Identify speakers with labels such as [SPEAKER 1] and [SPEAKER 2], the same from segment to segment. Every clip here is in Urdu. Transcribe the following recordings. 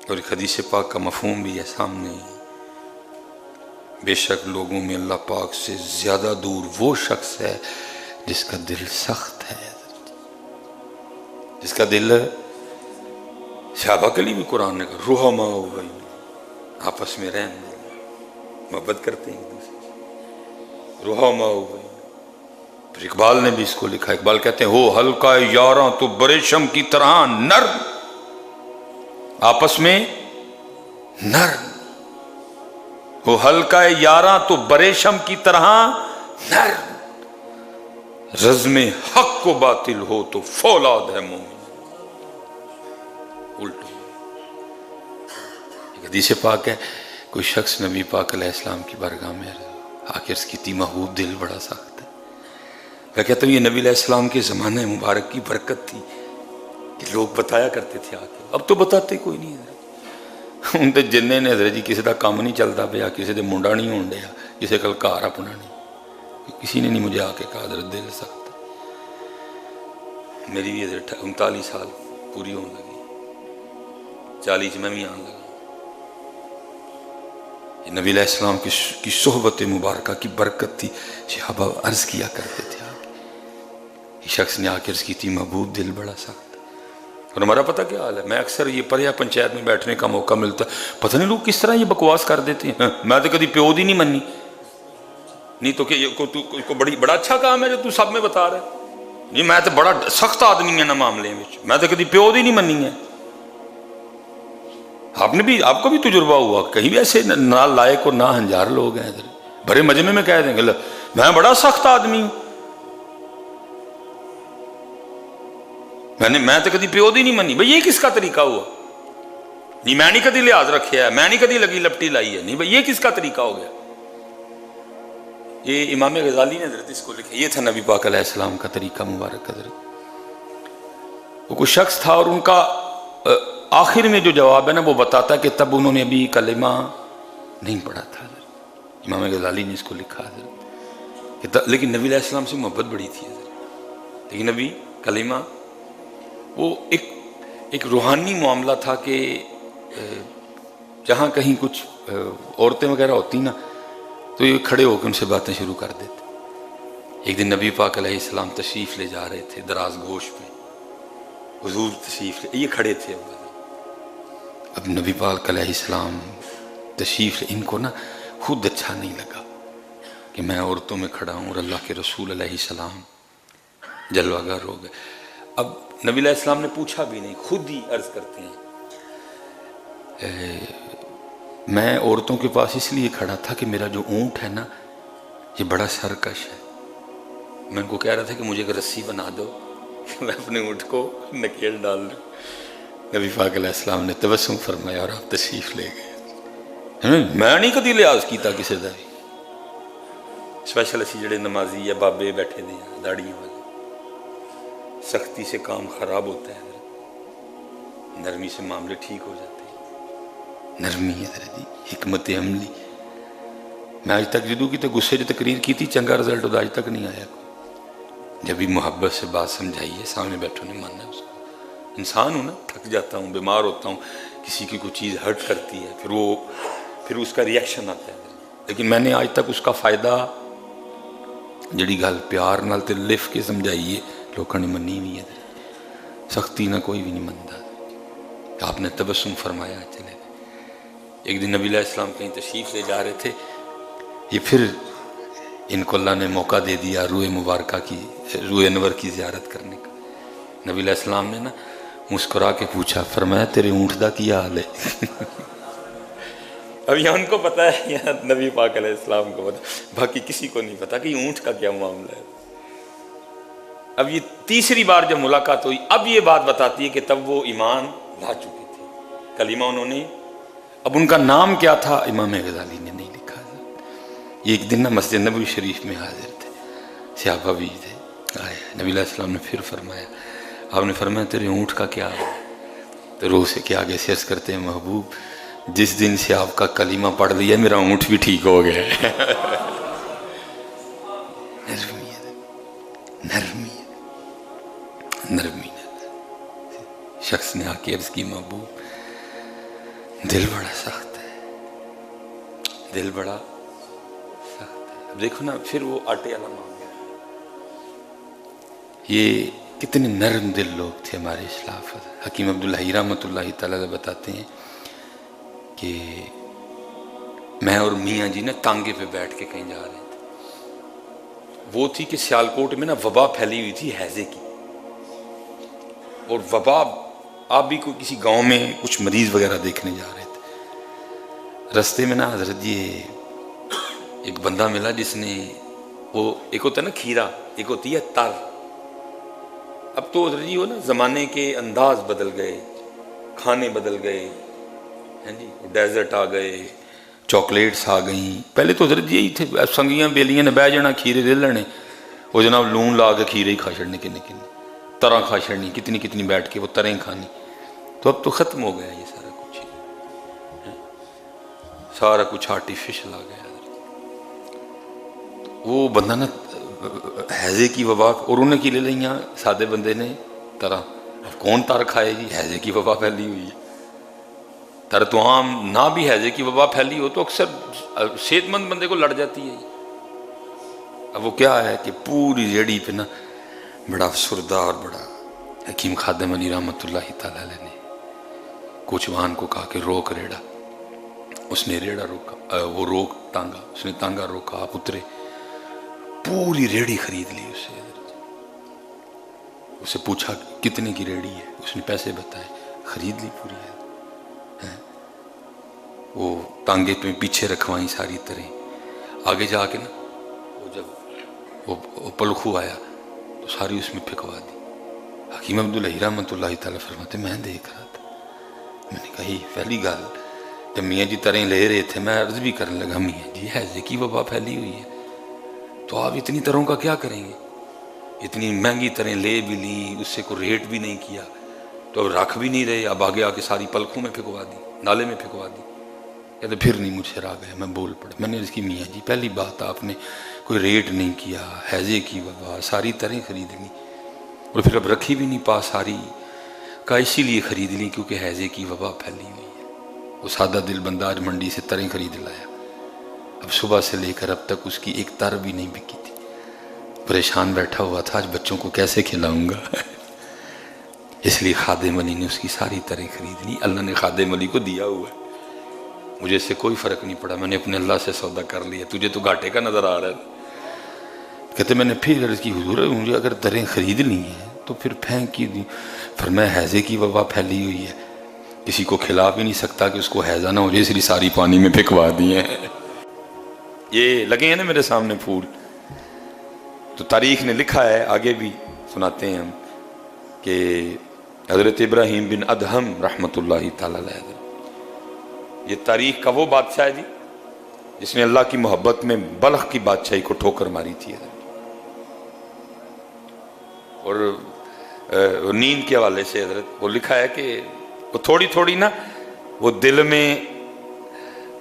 [SPEAKER 1] اور ایک حدیث پاک کا مفہوم بھی ہے سامنے، بے شک لوگوں میں اللہ پاک سے زیادہ دور وہ شخص ہے جس کا دل سخت ہے، جس کا دل، صحابہ کے لیے بھی قرآن نے کہا رحماء بینہم، آپس میں رہنا محبت کرتے ہیں ایک دوسرے، رحماء بینہم۔ پھر اقبال نے بھی اس کو لکھا، اقبال کہتے ہیں ہو ہلکا یاراں تو بریشم کی طرح نرم، آپس میں نرم، ہو ہلکا یاراں تو بریشم کی طرح نرم، رزم حق کو باطل ہو تو فولاد ہے مومن۔ الٹو ایک حدیث پاک ہے، کوئی شخص نبی پاک علیہ السلام کی بارگاہ میں آ کے عرض کی تھی محبوب دل بڑا سخت ہے۔ میں کہتا ہوں یہ نبی علیہ السلام کے زمانے مبارک کی برکت تھی کہ لوگ بتایا کرتے تھے آ کے، اب تو بتاتے کوئی نہیں ہے۔ ہوں تو جننے نے حضرت جی کسی کا کام نہیں چلتا پیا، کسی دے منڈا نہیں ہون ڈیا، کسی کل کار اپنا نہیں، کسی نے نہیں مجھے آ کے کہا حضرت دل سخت ہے۔ میری بھی حضرت 39 سال پوری ہونے لگی، 40 میں بھی آنے لگا۔ یہ نبی علیہ السلام کی صحبت مبارکہ کی برکت تھی۔ صحابہ عرض کیا کرتے تھے یہ شخص نے آ کے عرض کی تھی محبوب دل بڑا سخت ہے۔ اور ہمارا پتہ کیا حال ہے، میں اکثر یہ پریا پنچایت میں بیٹھنے کا موقع ملتا ہے، پتہ نہیں لوگ کس طرح یہ بکواس کر دیتے ہیں، میں تو کبھی پیو دی نہیں مننی، نہیں تو کہ کو بڑا اچھا کام ہے جو تو سب میں بتا رہا ہے، نہیں میں تو بڑا سخت آدمی ہے نا معاملے میں، میں تو کبھی پیو دی نہیں مننی ہے۔ آپ کو بھی تجربہ ہوا کہیں بھی ایسے نہ لائق اور نہ ہنجار لوگ ہیں ادھر بڑے مجمع میں کہہ دیں گے میں بڑا سخت آدمی ہوں، میں تو کدی پیو دی نہیں منی۔ بھئی یہ کس کا طریقہ ہوا؟ نہیں میں نہیں کدی لحاظ رکھیا ہے، میں نہیں کدی لگی لپٹی لائی ہے، نہیں بھئی یہ کس کا طریقہ ہو گیا؟ یہ امام غزالی نے حضرت اس کو لکھا، یہ تھا نبی پاک علیہ السلام کا طریقہ مبارک حضرت۔ وہ کوئی شخص تھا اور ان کا آخر میں جو جواب ہے نا وہ بتاتا ہے کہ تب انہوں نے ابھی کلمہ نہیں پڑھا تھا حضرت۔ امام غزالی نے اس کو لکھا حضرت، لیکن نبی علیہ السلام سے محبت بڑی تھی حضرت، لیکن ابھی کلمہ، وہ ایک روحانی معاملہ تھا کہ جہاں کہیں کچھ عورتیں وغیرہ ہوتی نا تو یہ کھڑے ہو کے ان سے باتیں شروع کر دیتے۔ ایک دن نبی پاک علیہ السلام تشریف لے جا رہے تھے دراز گوش پہ، حضور تشریف لے، یہ کھڑے تھے، اب نبی پاک علیہ السلام تشریف لے، ان کو نا خود اچھا نہیں لگا کہ میں عورتوں میں کھڑا ہوں اور اللہ کے رسول علیہ السلام جلوہ گر ہو گئے۔ اب نبی علیہ السلام نے پوچھا بھی نہیں، خود ہی عرض کرتے ہیں میں عورتوں کے پاس اس لیے کھڑا تھا کہ میرا جو اونٹ ہے نا یہ بڑا سرکش ہے، میں ان کو کہہ رہا تھا کہ مجھے ایک رسی بنا دو کہ میں اپنے اونٹ کو نکیل ڈال دوں۔ نبی پاک علیہ السلام نے تبسم فرمایا اور آپ تشریف لے گئے۔ میں نہیں کدی لحاظ کیتا کسی دا بھی، اسپیشل اسی جڑے نمازی یا بابے بیٹھے دے داڑیاں والے، سختی سے کام خراب ہوتا ہے حضرت، نرمی سے معاملے ٹھیک ہو جاتے ہیں، نرمی حضرت دی حکمت عملی۔ میں آج تک جدو کی تو غصے جو تقریر کی تھی چنگا رزلٹ ہوتا آج تک نہیں آیا کوئی، جب بھی محبت سے بات سمجھائیے سامنے بیٹھو نے ماننا اس کو، انسان ہوں نا، تھک جاتا ہوں، بیمار ہوتا ہوں، کسی کی کوئی چیز ہرٹ کرتی ہے پھر اس کا ریاکشن آتا ہے، لیکن میں نے آج تک اس کا فائدہ جڑی گل پیار نال تے لف کے سمجھائیے لوگوں نے منی نہیں ہے، سختی نہ کوئی بھی نہیں منتا۔ آپ نے تبسم فرمایا چلے گئے۔ ایک دن نبی علیہ السلام کہیں تشریف لے جا رہے تھے، یہ پھر ان کو اللہ نے موقع دے دیا روح مبارکہ کی، روح انور کی زیارت کرنے کا۔ نبی علیہ السلام نے نا مسکرا کے پوچھا، فرمایا تیرے اونٹ دا کیا حال ہے؟ اب یہ ان کو پتہ ہے، یا نبی پاک علیہ السلام کو پتہ، باقی کسی کو نہیں پتہ کہ یہ اونٹ کا کیا معاملہ ہے۔ اب یہ تیسری بار جب ملاقات ہوئی اب یہ بات بتاتی ہے کہ تب وہ ایمان لا چکے تھے، کلمہ انہوں نے، اب ان کا نام کیا تھا امام غزالی نے نہیں لکھا۔ یہ ایک دن نا مسجد نبوی شریف میں حاضر تھے، صحابہ بھی تھے، آئے نبی علیہ السلام نے پھر فرمایا، آپ نے فرمایا تیرے اونٹ کا کیا ہے؟ تو روح سے کیا آگے سے عرض کرتے ہیں محبوب جس دن سے آپ کا کلمہ پڑھ لیا میرا اونٹ بھی ٹھیک ہو گیا ہے۔ نرمی شخص نے آ کے عرض کی محبوب دل بڑا سخت ہے، دل بڑا سخت ہے۔ اب دیکھو نا، پھر وہ آٹے والا مانگ گیا۔ یہ کتنے نرم دل لوگ تھے ہمارے اسلاف۔ حکیم عبداللہ رحمۃ اللہ تعالیٰ بتاتے ہیں کہ میں اور میاں جی نا تانگے پہ بیٹھ کے کہیں جا رہے تھے۔ وہ تھی کہ سیالکوٹ میں نا وبا پھیلی ہوئی تھی ہیضے کی، اور وبا آپ بھی کوئی کسی گاؤں میں کچھ مریض وغیرہ دیکھنے جا رہے تھے، رستے میں نا حضرت یہ ایک بندہ ملا جس نے، وہ ایک ہوتا ہے نا کھیرا، ایک ہوتی ہے تر۔ اب تو حضرت جی وہ نا زمانے کے انداز بدل گئے، کھانے بدل گئے ہیں جی، ڈیزرٹ آ گئے، چاکلیٹس آ گئیں۔ پہلے تو حضرت جی یہی تھے، سنگیاں بیلیاں نے بہ جانا، کھیرے دے لینے، وہ جناب لون لا کے کھیرے ہی کھا چھڑنے، کنے طرح کھا چھڑنی، کتنی کتنی بیٹھ کے وہ طرح کھانی۔ تو اب تو ختم ہو گیا یہ سارا کچھ، سارا کچھ آرٹیفیشل آ گیا۔ وہ بندہ نا ہیضے کی وبا، اور انہیں کی لے لیں سادے بندے نے طرح، اب کون تر کھائے جی، ہیضے کی وبا پھیلی ہوئی ہے۔ تر تو عام نہ بھی ہیضے کی وبا پھیلی ہو تو اکثر صحت مند بندے کو لڑ جاتی ہے۔ اب وہ کیا ہے کہ پوری ریڑھی پہ نا بڑا افسردہ اور بڑا حکیم خادم علی رحمۃ اللہ تعالیٰ علیہ نے کوچوان کو کہا کہ روک ریڑا۔ اس نے ریڑا روکا، وہ روک ٹانگا، اس نے ٹانگا روکا، آپ اترے، پوری ریڑھی خرید لی اس سے۔ اسے پوچھا کتنے کی ریڑھی ہے، اس نے پیسے بتائے، خرید لی پوری ہے۔ وہ ٹانگے پہ پیچھے رکھوائیں ساری طرح، آگے جا کے نا وہ جب وہ پلخو آیا تو ساری اس میں پھکوا دی۔ حکیم عبداللہ رحمۃ اللہ تعالیٰ فرماتے میں دیکھ رہا تھا، میں نے کہا یہ پہلی گل جب میاں جی طرح لے رہے تھے، میں عرض بھی کرنے لگا میاں جی ہیضے کی وبا پھیلی ہوئی ہے، تو آپ اتنی طرحوں کا کیا کریں گے؟ اتنی مہنگی طرح لے بھی لی، اس سے کوئی ریٹ بھی نہیں کیا، تو اب رکھ بھی نہیں رہے، اب آگے آ کے ساری پلکوں میں پھکوا دی، نالے میں پھکوا دی۔ کہتے پھر نہیں مجھ سے راہ گیا، میں بول پڑا، میں نے اس کی میاں جی پہلی بات آپ نے کوئی ریٹ نہیں کیا، ہیضے کی وبا ساری طرح خرید لی، اور پھر اب رکھی بھی نہیں پاس ساری کا، اسی لیے خرید لی کیونکہ ہیضے کی وبا پھیلی ہوئی ہے۔ وہ سادہ دل بندہ آج منڈی سے تریں خرید لایا، اب صبح سے لے کر اب تک اس کی ایک تر بھی نہیں بکی تھی، پریشان بیٹھا ہوا تھا، آج بچوں کو کیسے کھلاؤں گا؟ اس لیے خادم علی نے اس کی ساری طرح خرید لی۔ اللہ نے خادم علی کو دیا ہوا ہے، مجھے اس سے کوئی فرق نہیں پڑا، میں نے اپنے اللہ سے سودا کر لیا، تجھے تو گھاٹے کا نظر آ رہا ہے۔ کہتے میں نے پھر عرض کی حضور مجھے اگر تریں خرید لی ہیں تو پھر پھینک کی دی، فرمایا ہیضے کی وبا پھیلی ہوئی ہے، کسی کو کھلا بھی نہیں سکتا کہ اس کو ہیضہ نہ ہو جائے، اس لیے ساری پانی میں پھکوا دی ہیں۔ یہ لگے ہیں نا میرے سامنے پھول، تو تاریخ نے لکھا ہے، آگے بھی سناتے ہیں ہم، کہ حضرت ابراہیم بن ادہم رحمۃ اللہ تعالیٰ علیہ، یہ تاریخ کا وہ بادشاہ ہے جی جس نے اللہ کی محبت میں بلخ کی بادشاہی کو ٹھوکر ماری تھی، اور نیند کے حوالے سے حضرت وہ لکھا ہے کہ وہ تھوڑی تھوڑی نا وہ دل میں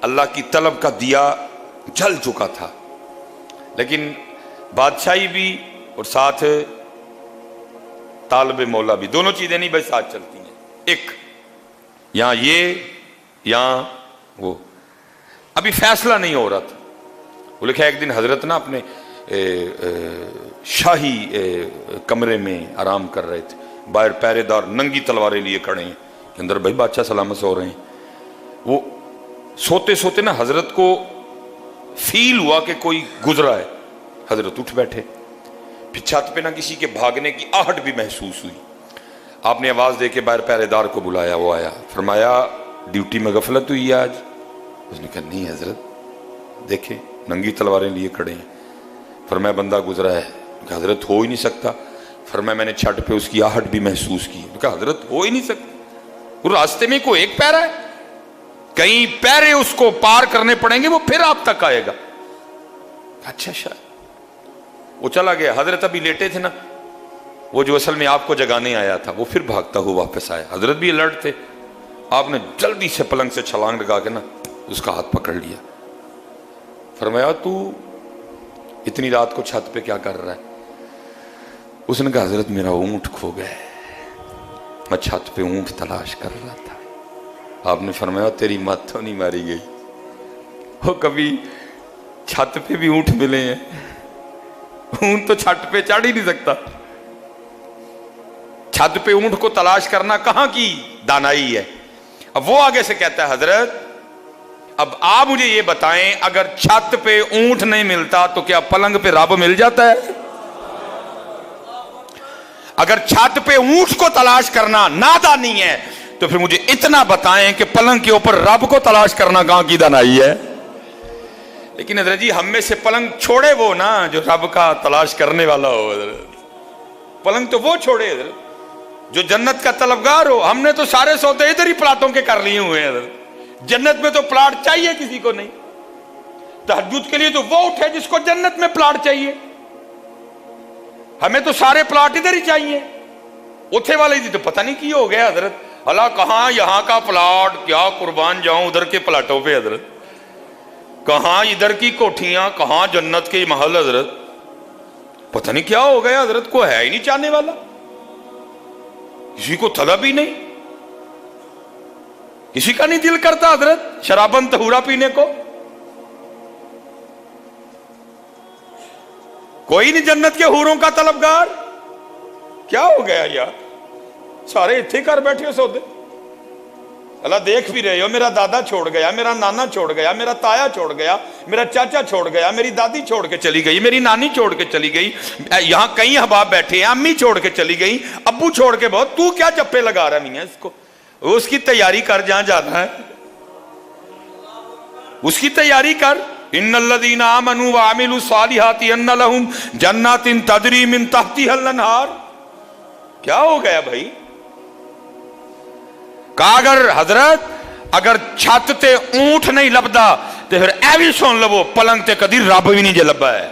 [SPEAKER 1] اللہ کی طلب کا دیا جل چکا تھا، لیکن بادشاہی بھی اور ساتھ طالب مولا بھی، دونوں چیزیں نہیں بھائی ساتھ چلتی ہیں، ایک یہاں یہ یہاں وہ، ابھی فیصلہ نہیں ہو رہا تھا۔ وہ لکھا ایک دن حضرت نا اپنے شاہی کمرے میں آرام کر رہے تھے، باہر پہرے دار ننگی تلواریں لیے کھڑے ہیں، اندر بھائی بادشاہ سلامت سو رہے ہیں۔ وہ سوتے سوتے نا حضرت کو فیل ہوا کہ کوئی گزرا ہے، حضرت اٹھ بیٹھے، پھر چھت پہ نہ کسی کے بھاگنے کی آہٹ بھی محسوس ہوئی، آپ نے آواز دے کے باہر پہرے دار کو بلایا، وہ آیا، فرمایا ڈیوٹی میں غفلت ہوئی ہے آج؟ اس نے کہا نہیں حضرت، دیکھیں ننگی تلواریں لیے کھڑے ہیں۔ فرمایا بندہ گزرا ہے؟ کہ حضرت ہو ہی نہیں سکتا۔ فرمایا میں نے چھت پہ اس کی آہٹ بھی محسوس کی۔ کہا حضرت ہو ہی نہیں سکتا، وہ راستے میں کوئی ایک پیرا ہے، کئی پیرے اس کو پار کرنے پڑیں گے، وہ پھر آپ تک آئے گا۔ اچھا شاید وہ چلا گیا۔ حضرت ابھی لیٹے تھے نا، وہ جو اصل میں آپ کو جگانے آیا تھا وہ پھر بھاگتا ہوا واپس آیا۔ حضرت بھی الرٹ تھے، آپ نے جلدی سے پلنگ سے چھلانگ لگا کے نا اس کا ہاتھ پکڑ لیا۔ فرمایا تو اتنی رات کو چھت پہ کیا کر رہا ہے؟ اس نے کہا حضرت میرا اونٹ کھو گیا ہے، میں چھت پہ اونٹ تلاش کر رہا تھا۔ آپ نے فرمایا تیری مت تو نہیں ماری گئی، وہ کبھی چھت پہ بھی اونٹ ملے ہیں، اونٹ تو چھت پہ چڑھ ہی نہیں سکتا، چھت پہ اونٹ کو تلاش کرنا کہاں کی دانائی ہے۔ اب وہ آگے سے کہتا ہے حضرت اب آپ مجھے یہ بتائیں اگر چھت پہ اونٹ نہیں ملتا تو کیا پلنگ پہ رب مل جاتا ہے؟ اگر چھت پہ اونٹ کو تلاش کرنا نادانی ہے تو پھر مجھے اتنا بتائیں کہ پلنگ کے اوپر رب کو تلاش کرنا کہاں کی دانائی ہے؟ لیکن حضرت جی ہم میں سے پلنگ چھوڑے وہ نا جو رب کا تلاش کرنے والا ہو، حضرت پلنگ تو وہ چھوڑے حضرت جو جنت کا طلبگار ہو۔ ہم نے تو سارے سودے ادھر ہی پلاٹوں کے کر لیے ہوئے ہیں حضرت، جنت میں تو پلاٹ چاہیے کسی کو نہیں، تہجد کے لیے تو وہ اٹھے جس کو جنت میں پلاٹ چاہیے، ہمیں تو سارے پلاٹ ادھر ہی چاہیے، اتھے والے دی تو پتہ نہیں کی ہو گیا حضرت، اللہ کہاں یہاں کا پلاٹ کیا قربان جاؤں ادھر کے پلاٹوں پہ حضرت، کہاں ادھر کی کوٹھیاں کہاں جنت کے محل حضرت، پتہ نہیں کیا ہو گیا حضرت، کو ہے ہی نہیں چاہنے والا، کسی کو طلب ہی نہیں، کسی کا نہیں دل کرتا حضرت شرابن طہورا پینے کو، کوئی نہیں جنت کے حوروں کا طلبگار، کیا ہو گیا یار، سارے اتھے کر بیٹھے ہو سودے، اللہ دیکھ بھی رہے ہو میرا دادا چھوڑ گیا، میرا نانا چھوڑ گیا، میرا تایا چھوڑ گیا، میرا چاچا چھوڑ گیا، میری دادی چھوڑ کے چلی گئی، میری نانی چھوڑ کے چلی گئی، یہاں کئی احباب بیٹھے ہیں، امی چھوڑ کے چلی گئی، ابو چھوڑ کے بہت، تو کیا چپے لگا رہا نہیں ہے اس کو، اس کی تیاری کر جہاں جانا ہے، اس کی تیاری کر، ان الذین آمنوا وعملوا الصالحات ان لهم جنات تجری من تحتها الانہار، کیا ہو گیا بھائی؟ کہا اگر حضرت اگر چھت تے اونٹ نہیں لبدا تو پھر اے بھی سن لو پلنگ تے کدی رب بھی نہیں جے لبا ہے،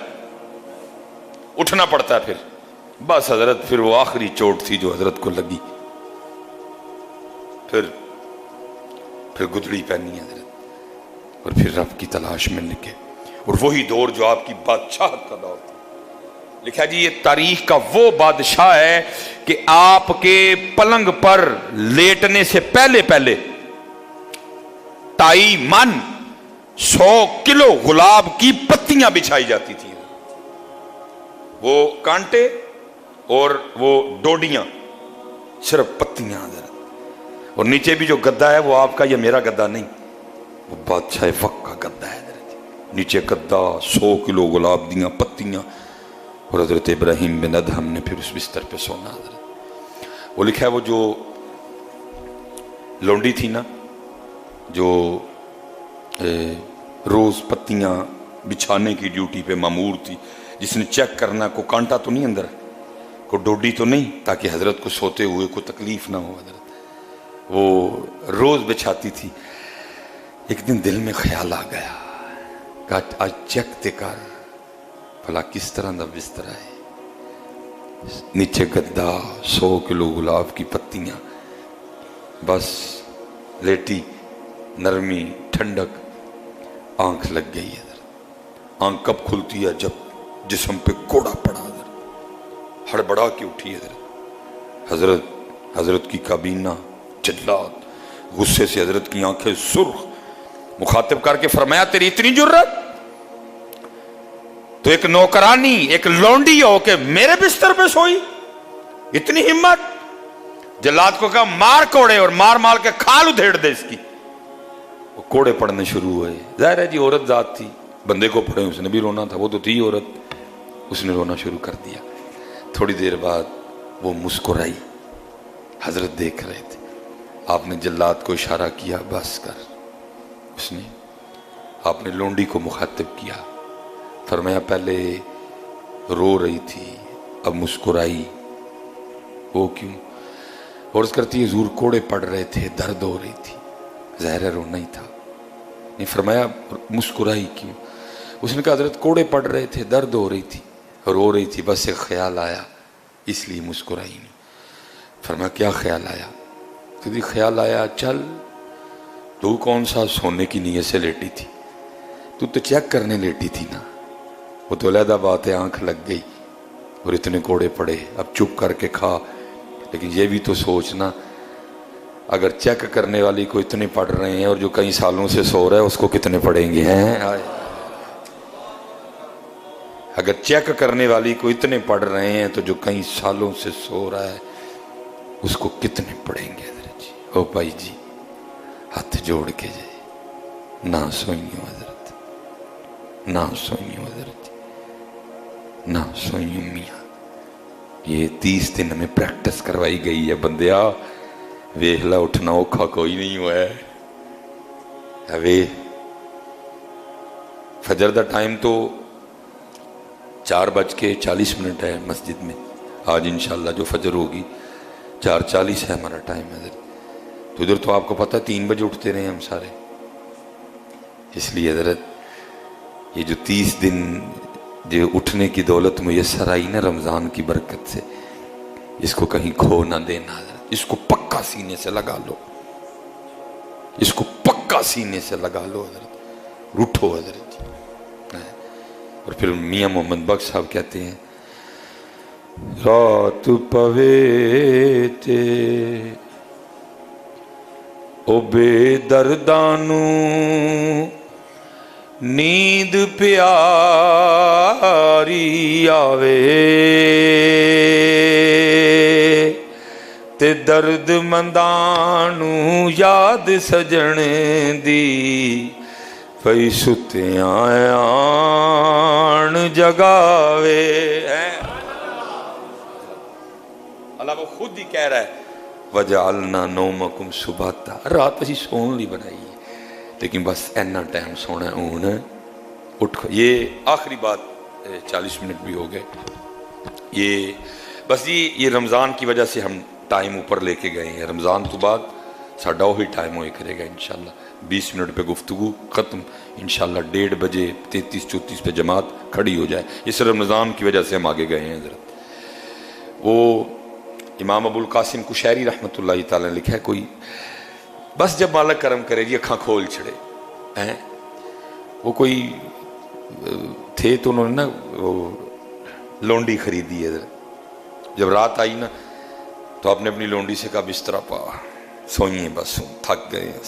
[SPEAKER 1] اٹھنا پڑتا ہے پھر، بس حضرت پھر وہ آخری چوٹ تھی جو حضرت کو لگی، پھر گدڑی پہنی ہے حضرت، اور پھر رب کی تلاش میں نکلے، اور وہی دور جو آپ کی بادشاہت کا دور تھا، لکھا جی یہ تاریخ کا وہ بادشاہ ہے کہ آپ کے پلنگ پر لیٹنے سے پہلے 2.5 من 100 کلو گلاب کی پتیاں بچھائی جاتی تھی، وہ کانٹے اور وہ ڈوڈیاں، صرف پتیاں حضرت، اور نیچے بھی جو گدا ہے وہ آپ کا یا میرا گدا نہیں، وہ بادشاہ وقت کا گدا ہے حضرت، نیچے گدا 100 کلو گلاب دیاں پتیاں، اور حضرت ابراہیم بن ادہم نے پھر اس بستر پہ سونا حضرت۔ وہ لکھا ہے وہ جو لونڈی تھی نا جو روز پتیاں بچھانے کی ڈیوٹی پہ مامور تھی، جس نے چیک کرنا کو کانٹا تو نہیں اندر، کو ڈوڈی تو نہیں، تاکہ حضرت کو سوتے ہوئے کوئی تکلیف نہ ہو حضرت، وہ روز بچھاتی تھی۔ ایک دن دل میں خیال آ گیا کہ آج چیک تے کر بھلا کس طرح دا بستر ہے، نیچے گدا 100 کلو گلاب کی پتیاں، بس لیٹی، نرمی، ٹھنڈک، آنکھ لگ گئی ہے، آنکھ کب کھلتی ہے جب جسم پہ کوڑا پڑا، ہڑبڑا کے اٹھی حضرت کی کابینہ چلات، غصے سے حضرت کی آنکھیں سرخ، مخاطب کر کے فرمایا تیری اتنی جرت، تو ایک نوکرانی ایک لونڈی ہو کہ میرے بستر پہ سوئی، اتنی ہمت؟ جلاد کو کہا مار کوڑے اور مار کے کھال ادھیڑ دے اس کی، وہ کوڑے پڑنے شروع ہوئے، ظاہر ہے جی عورت ذات تھی، بندے کو پڑے اس نے بھی رونا تھا، وہ تو تھی عورت، اس نے رونا شروع کر دیا۔ تھوڑی دیر بعد وہ مسکرائی، حضرت دیکھ رہے تھے، آپ نے جلاد کو اشارہ کیا بس کر، اس نے آپ نے لونڈی کو مخاطب کیا، فرمایا پہلے رو رہی تھی اب مسکرائی، وہ کیوں؟ اور اس کرتی حضور کوڑے پڑ رہے تھے، درد ہو رہی تھی، ظاہر رونا ہی تھا، نہیں فرمایا مسکرائی کیوں؟ اس نے کہا حضرت کوڑے پڑ رہے تھے، درد ہو رہی تھی، رو رہی تھی، بس ایک خیال آیا اس لیے مسکرائی نہیں۔ فرمایا کیا خیال آیا؟ کیونکہ خیال آیا چل تو کون سا سونے کی نیت سے لیٹی تھی، تو چیک کرنے لیٹی تھی نا، وہ تو علیحدہ بات ہے، آنکھ لگ گئی اور اتنے کوڑے پڑے، اب چپ کر کے کھا، لیکن یہ بھی تو سوچنا اگر چیک کرنے والی کو اتنے پڑھ رہے ہیں اور جو کئی سالوں سے سو رہا ہے اس کو کتنے پڑھیں گے ہیں؟ اگر چیک کرنے والی کو اتنے پڑھ رہے ہیں تو جو کئی سالوں سے سو رہا ہے اس کو کتنے پڑھیں گے؟ حضرت جی او بھائی جی ہاتھ جوڑ کے جائے نہ سوئیوں حضرت، نہ سوئیوں حضرت، نہ سوئیوں میاں۔ یہ 30 دن ہمیں پریکٹس کروائی گئی ہے بندیا، ویخلا اٹھنا اوکھا کوئی نہیں ہوا ہے۔ وے فجر دا ٹائم تو 4:40 ہے مسجد میں، آج انشاءاللہ جو فجر ہوگی 4:40 ہے ہمارا ٹائم حضرت۔ تو ادھر تو آپ کو پتہ 3 بجے اٹھتے رہے ہم سارے، اس لیے حضرت یہ جو 30 دن جو اٹھنے کی دولت میسر آئی نا رمضان کی برکت سے، اس کو کہیں کھو نہ دینا حضرت، اس کو پکا سینے سے لگا لو، اس کو پکا سینے سے لگا لو حضرت، روٹھو حضرت۔ اور پھر میاں محمد بخش صاحب کہتے ہیں رات پوے تے او بے دردانو نیند پیاری آوے تے درد مندانو یاد سجن دی پئی ستیاں آن جگاوے۔ اللہ وہ خود ہی کہہ رہا ہے وَجَعَلْنَا نَوْمَكُمْ سُبَاتًا، رات اسی سون لی بنائی ہے لیکن بس اینا ٹائم سونا ہے اون اٹھ۔ یہ آخری بات 40 منٹ بھی ہو گئے، یہ بس یہ رمضان کی وجہ سے ہم ٹائم اوپر لے کے گئے ہیں۔ رمضان تو بعد ساڈا وہی ٹائم ہوئے کرے گا انشاءاللہ، 20 منٹ پہ گفتگو ختم انشاءاللہ، 1:30 بجے 33-34 پہ جماعت کھڑی ہو جائے۔ اس رمضان کی وجہ سے ہم آگے گئے ہیں حضرت۔ وہ امام ابو القاسم کشیری رحمۃ اللہ تعالیٰ نے لکھا ہے کوئی بس جب مالک کرم کرے جی اکھاں کھول چھڑے ہیں، وہ کوئی تھے تو انہوں نے نا وہ لونڈی خریدی ہے، جب رات آئی نا تو آپ نے اپنی لونڈی سے کہا بستر پا سوئیں بس تھک گئے ہیں۔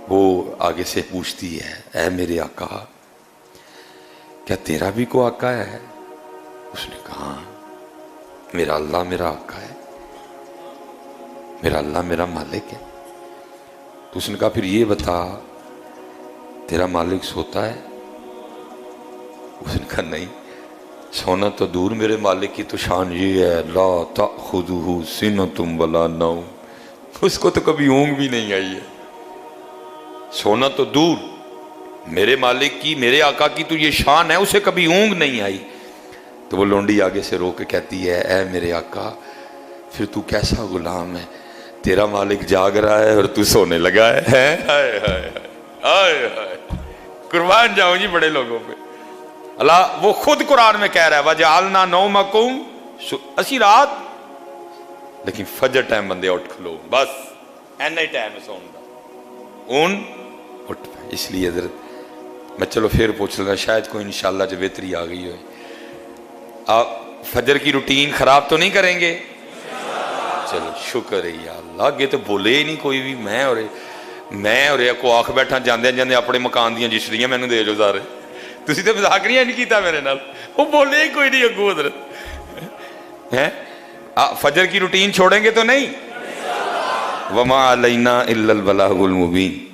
[SPEAKER 1] وہ آگے سے پوچھتی ہے اے میرے آقا کیا تیرا بھی کوئی آقا ہے؟ اس نے کہا میرا اللہ میرا آقا ہے، میرا اللہ میرا مالک ہے۔ تو اس نے کہا پھر یہ بتا تیرا مالک سوتا ہے؟ اس نے کہا نہیں، سونا تو دور، میرے مالک کی تو شان یہ ہے لا تأخذہ سنۃ ولا نوم، اس کو تو کبھی اونگ بھی نہیں آئی ہے۔ سونا تو دور، میرے مالک کی میرے آقا کی تو یہ شان ہے اسے کبھی اونگ نہیں آئی۔ تو وہ لونڈی آگے سے رو کے کہتی ہے اے میرے آقا پھر تو کیسا غلام ہے، تیرا مالک جاگ رہا ہے اور تو سونے لگا ہے۔ ہائے ہائے ہائے ہائے، قربان جاؤں جی بڑے لوگوں پہ۔ اللہ وہ خود قرآن میں کہہ رہا ہے وَجَعَلْنَا نَوْمَكُمْ، اسی رات لیکن فجر ٹائم بندے اٹھ کھلو، بس اینا ہی ٹائم سون دا اون اٹھ پائے۔ اس لیے حضرت میں چلو پھر پوچھ لگا شاید کوئی انشاءاللہ جو بہتری آ گئی ہوئے، آپ فجر کی روٹین خراب تو نہیں کریں گے؟ چلو شکر ہے یا اللہ، آگے تو بولے ہی نہیں کوئی بھی، میں اور کو آنکھ بیٹھا جاندے جاندے اپنے مکان دیاں جسریاں میں نے دے جو سارے، تسی تو مذاق نہیں کیتا میرے نال، وہ بولے ہی کوئی نہیں اگو حضرت۔ فجر کی روٹین چھوڑیں گے تو نہیں؟ وَمَا عَلَيْنَا إِلَّا الْبَلَاغُ الْمُبِينُ۔